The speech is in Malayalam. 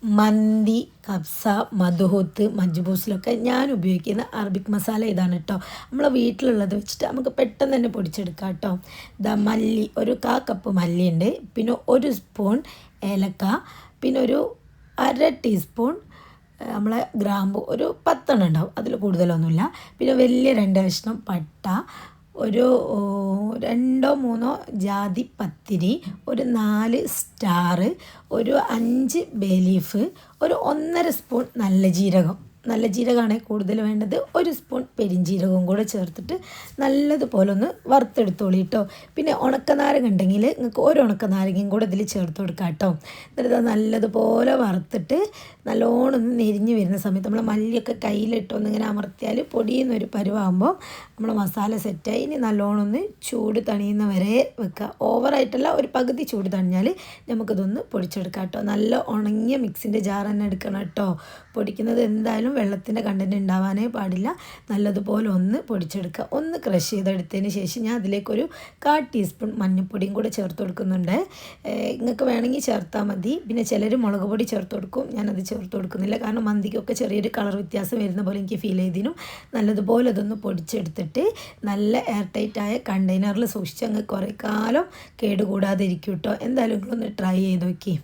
മന്തി, കബ്സ, മദ്ഹൂത്ത്, മജ്ബൂസിലൊക്കെ ഞാൻ ഉപയോഗിക്കുന്ന അറബിക് മസാല ഇതാണ് കേട്ടോ. നമ്മളെ വീട്ടിലുള്ളത് വെച്ചിട്ട് നമുക്ക് പെട്ടെന്ന് തന്നെ പൊടിച്ചെടുക്കാം കേട്ടോ. ഇതാ മല്ലി, ഒരു കപ്പ് മല്ലിയുണ്ട്, പിന്നെ ഒരു സ്പൂൺ ഏലക്ക, പിന്നെ ഒരു അര ടീസ്പൂൺ നമ്മളെ ഗ്രാമ്പു, ഒരു 10 ഉണ്ടാവും, അതിൽ കൂടുതലൊന്നുമില്ല. പിന്നെ വലിയ 2 കഷ്ണം പട്ട, ഒരു 2 3 ജാതി പത്തിരി, ഒരു 4 സ്റ്റാർ, ഒരു 5 ബേ ലീഫ്, ഒരു 1.5 സ്പൂൺ നല്ല ജീരകം. നല്ല ജീരകമാണ് കൂടുതൽ വേണ്ടത്. ഒരു സ്പൂൺ പെരിഞ്ജീരകവും കൂടെ ചേർത്തിട്ട് നല്ലതുപോലെ ഒന്ന് വറുത്തെടുത്തോളി കേട്ടോ. പിന്നെ ഉണക്കനാരങ്ങ ഉണ്ടെങ്കിൽ നിങ്ങൾക്ക് ഒരു ഉണക്കനാരങ്ങയും കൂടെ ഇതിൽ ചേർത്ത് കൊടുക്കാം കേട്ടോ. എന്നിട്ട് നല്ലതുപോലെ വറുത്തിട്ട് നല്ലോണം ഒന്ന് നെരിഞ്ഞ് വരുന്ന സമയത്ത് നമ്മൾ മല്ലിയൊക്കെ കയ്യിലിട്ടൊന്ന് ഇങ്ങനെ അമർത്തിയാൽ പൊടിയുന്നൊരു പരുവാകുമ്പോൾ നമ്മൾ മസാല സെറ്റായി. ഇനി നല്ലോണം ഒന്ന് ചൂട് തണിയുന്ന വരെ വെക്കുക. ഓവറായിട്ടല്ല, ഒരു പകുതി ചൂട് തണിഞ്ഞാൽ നമുക്കിതൊന്ന് പൊടിച്ചെടുക്കാം കേട്ടോ. നല്ല ഉണങ്ങിയ മിക്സിൻ്റെ ജാർ തന്നെ എടുക്കണം കേട്ടോ. പൊടിക്കുന്നത് എന്തായാലും വെള്ളത്തിൻ്റെ കണ്ടൻറ്റ് ഉണ്ടാവാനേ പാടില്ല. നല്ലതുപോലെ ഒന്ന് പൊടിച്ചെടുക്കുക. ഒന്ന് ക്രഷ് ചെയ്തെടുത്തതിന് ശേഷം ഞാൻ അതിലേക്കൊരു 1/4 ടീസ്പൂൺ മഞ്ഞൾപ്പൊടിയും കൂടെ ചേർത്ത് കൊടുക്കുന്നുണ്ട്. നിങ്ങൾക്ക് വേണമെങ്കിൽ ചേർത്താൽ മതി. പിന്നെ ചിലർ മുളക് പൊടി ചേർത്ത് കൊടുക്കും, ഞാനത് ചേർത്ത് കൊടുക്കുന്നില്ല. കാരണം മന്തിക്കൊക്കെ ചെറിയൊരു കളർ വ്യത്യാസം വരുന്ന പോലെ എനിക്ക് ഫീൽ ചെയ്തിനും. നല്ലതുപോലെ അതൊന്ന് പൊടിച്ചെടുത്തിട്ട് നല്ല എയർ ടൈറ്റായ കണ്ടെയ്നറിൽ സൂക്ഷിച്ച് അങ്ങ് കുറേ കാലം കേടുകൂടാതെ ഇരിക്കും കേട്ടോ. എന്തായാലും നിങ്ങളൊന്ന് ട്രൈ ചെയ്ത് നോക്കി.